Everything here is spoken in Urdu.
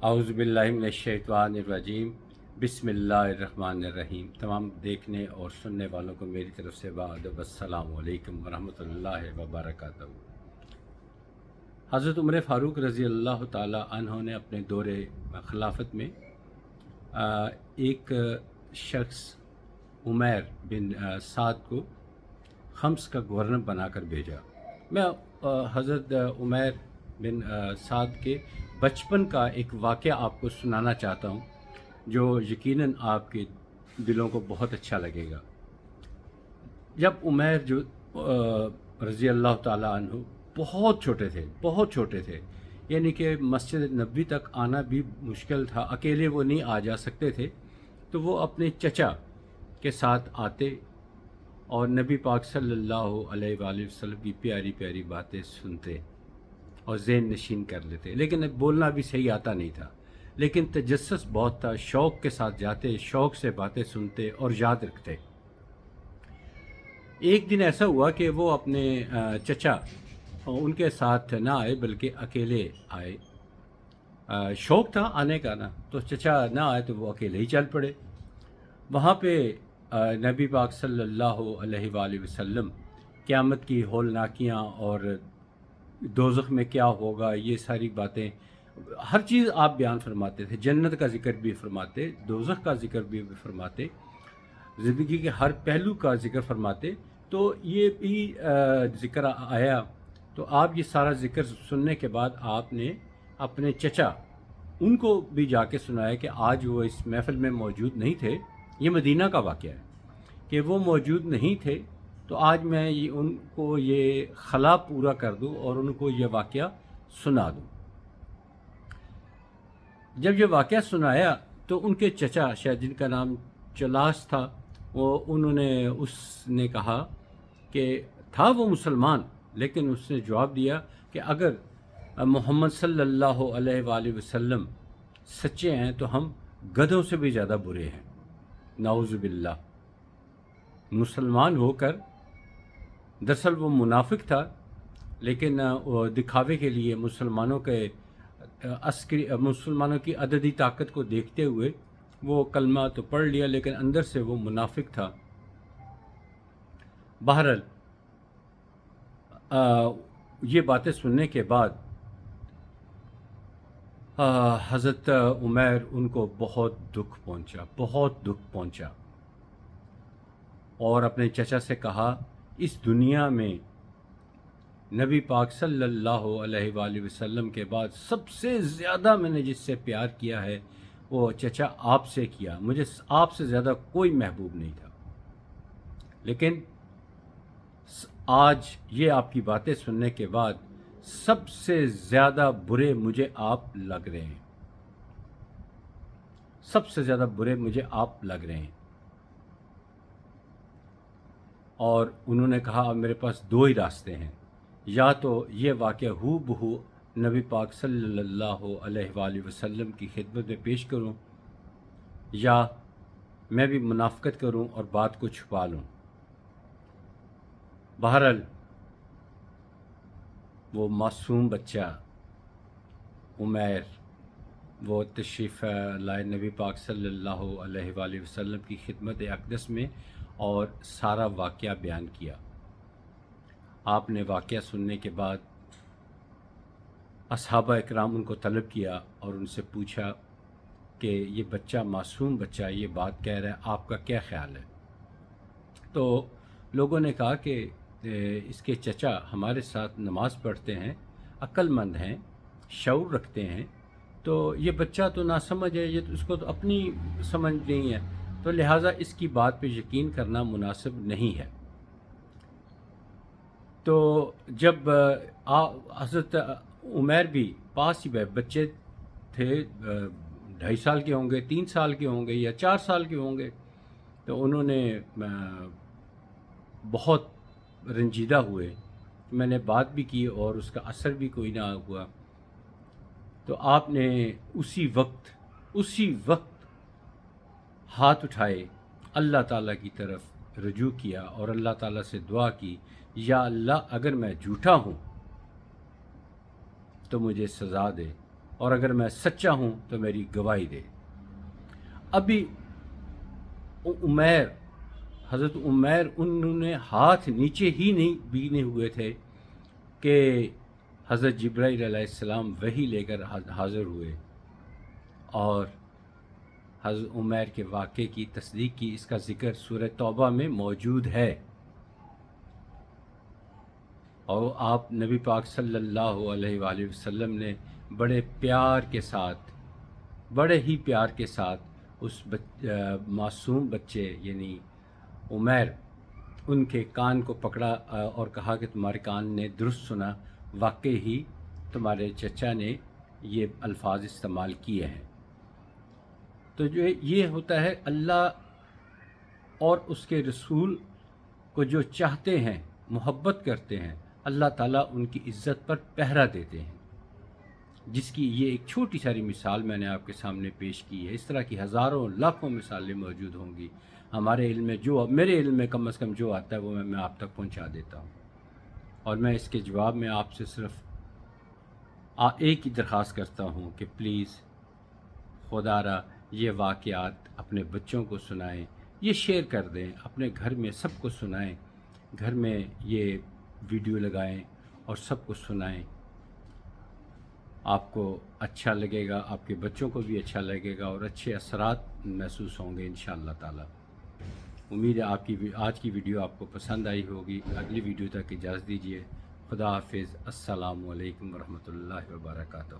اعوذ باللہ من الشیطان الرجیم بسم اللہ الرحمن الرحیم۔ تمام دیکھنے اور سننے والوں کو میری طرف سے وادب السلام علیکم ورحمۃ اللہ وبرکاتہ۔ حضرت عمر فاروق رضی اللہ تعالی عنہ نے اپنے دور خلافت میں ایک شخص عمیر بن سعد کو خمس کا گورنر بنا کر بھیجا۔ میں حضرت عمیر بن سعد کے بچپن کا ایک واقعہ آپ کو سنانا چاہتا ہوں جو یقیناً آپ کے دلوں کو بہت اچھا لگے گا۔ جب عمیر جو رضی اللہ تعالیٰ عنہ بہت چھوٹے تھے، یعنی کہ مسجد نبوی تک آنا بھی مشکل تھا، اکیلے وہ نہیں آ جا سکتے تھے، تو وہ اپنے چچا کے ساتھ آتے اور نبی پاک صلی اللہ علیہ وآلہ وسلم کی پیاری پیاری باتیں سنتے اور ذہن نشین کر لیتے، لیکن بولنا بھی صحیح آتا نہیں تھا، لیکن تجسس بہت تھا، شوق کے ساتھ جاتے، شوق سے باتیں سنتے اور یاد رکھتے۔ ایک دن ایسا ہوا کہ وہ اپنے چچا ان کے ساتھ نہ آئے بلکہ اکیلے آئے۔ شوق تھا آنے کا نا، تو چچا نہ آئے تو وہ اکیلے ہی چل پڑے۔ وہاں پہ نبی پاک صلی اللہ علیہ وآلہ وسلم قیامت کی ہولناکیاں اور دوزخ میں کیا ہوگا، یہ ساری باتیں، ہر چیز آپ بیان فرماتے تھے، جنت کا ذکر بھی فرماتے، دوزخ کا ذکر بھی فرماتے، زندگی کے ہر پہلو کا ذکر فرماتے۔ تو یہ بھی ذکر آیا، تو آپ یہ سارا ذکر سننے کے بعد آپ نے اپنے چچا ان کو بھی جا کے سنایا کہ آج وہ اس محفل میں موجود نہیں تھے۔ یہ مدینہ کا واقعہ ہے کہ وہ موجود نہیں تھے، تو آج میں ان کو یہ خلا پورا کر دوں اور ان کو یہ واقعہ سنا دوں۔ جب یہ واقعہ سنایا تو ان کے چچا، شاید جن کا نام چلاس تھا، انہوں نے کہا کہ تھا وہ مسلمان، لیکن اس نے جواب دیا کہ اگر محمد صلی اللہ علیہ وآلہ وسلم سچے ہیں تو ہم گدھوں سے بھی زیادہ برے ہیں، نعوذ باللہ۔ مسلمان ہو کر، دراصل وہ منافق تھا، لیکن وہ دکھاوے کے لیے مسلمانوں کی عددی طاقت کو دیکھتے ہوئے وہ کلمہ تو پڑھ لیا، لیکن اندر سے وہ منافق تھا۔ بہرحال یہ باتیں سننے کے بعد حضرت عمیر ان کو بہت دکھ پہنچا اور اپنے چچا سے کہا، اس دنیا میں نبی پاک صلی اللہ علیہ وآلہ وسلم کے بعد سب سے زیادہ میں نے جس سے پیار کیا ہے وہ چچا آپ سے کیا، مجھے آپ سے زیادہ کوئی محبوب نہیں تھا، لیکن آج یہ آپ کی باتیں سننے کے بعد سب سے زیادہ برے مجھے آپ لگ رہے ہیں، اور انہوں نے کہا اب میرے پاس دو ہی راستے ہیں، یا تو یہ واقعہ ہو بہو نبی پاک صلی اللہ علیہ وآلہ وسلم کی خدمت میں پیش کروں، یا میں بھی منافقت کروں اور بات کو چھپا لوں۔ بہرحال وہ معصوم بچہ عمیر وہ تشریف لائے نبی پاک صلی اللہ علیہ وآلہ وسلم کی خدمت اقدس میں اور سارا واقعہ بیان کیا۔ آپ نے واقعہ سننے کے بعد اصحابہ اکرام ان کو طلب کیا اور ان سے پوچھا کہ یہ بچہ، معصوم بچہ یہ بات کہہ رہا ہے، آپ کا کیا خیال ہے؟ تو لوگوں نے کہا کہ اس کے چچا ہمارے ساتھ نماز پڑھتے ہیں، عقل مند ہیں، شعور رکھتے ہیں، تو یہ بچہ تو ناسمجھ ہے، یہ تو اس کو تو اپنی سمجھ نہیں ہے، تو لہٰذا اس کی بات پہ یقین کرنا مناسب نہیں ہے۔ تو جب حضرت عمیر بھی پاس ہی بچے تھے، 2.5 سال کے ہوں گے، 3 سال کے ہوں گے یا 4 سال کے ہوں گے، تو انہوں نے بہت رنجیدہ ہوئے، میں نے بات بھی کی اور اس کا اثر بھی کوئی نہ ہوا۔ تو آپ نے اسی وقت ہاتھ اٹھائے، اللہ تعالیٰ کی طرف رجوع کیا اور اللہ تعالیٰ سے دعا کی، یا اللہ اگر میں جھوٹا ہوں تو مجھے سزا دے، اور اگر میں سچا ہوں تو میری گواہی دے۔ ابھی حضرت عمیر انہوں نے ہاتھ نیچے ہی نہیں بھیگنے ہوئے تھے کہ حضرت جبرائیل علیہ السلام وحی لے کر حاضر ہوئے اور حضرت عمیر کے واقعے کی تصدیق کی۔ اس کا ذکر سورہ توبہ میں موجود ہے، اور آپ نبی پاک صلی اللہ علیہ وآلہ وسلم نے بڑے ہی پیار کے ساتھ اس معصوم بچے یعنی عمیر ان کے کان کو پکڑا اور کہا کہ تمہارے کان نے درست سنا، واقعی ہی تمہارے چچا نے یہ الفاظ استعمال کیے ہیں۔ تو جو یہ ہوتا ہے، اللہ اور اس کے رسول کو جو چاہتے ہیں، محبت کرتے ہیں، اللہ تعالیٰ ان کی عزت پر پہرا دیتے ہیں، جس کی یہ ایک چھوٹی ساری مثال میں نے آپ کے سامنے پیش کی ہے۔ اس طرح کی ہزاروں لاکھوں مثالیں موجود ہوں گی ہمارے علم میں، میرے علم میں کم از کم جو آتا ہے وہ میں آپ تک پہنچا دیتا ہوں۔ اور میں اس کے جواب میں آپ سے صرف ایک ہی درخواست کرتا ہوں کہ پلیز خدا را یہ واقعات اپنے بچوں کو سنائیں، یہ شیئر کر دیں، اپنے گھر میں سب کو سنائیں، گھر میں یہ ویڈیو لگائیں اور سب کو سنائیں۔ آپ کو اچھا لگے گا، آپ کے بچوں کو بھی اچھا لگے گا اور اچھے اثرات محسوس ہوں گے انشاءاللہ تعالی۔ امید ہے آج کی ویڈیو آپ کو پسند آئی ہوگی۔ اگلی ویڈیو تک اجازت دیجیے۔ خدا حافظ۔ السلام علیکم ورحمۃ اللہ وبرکاتہ۔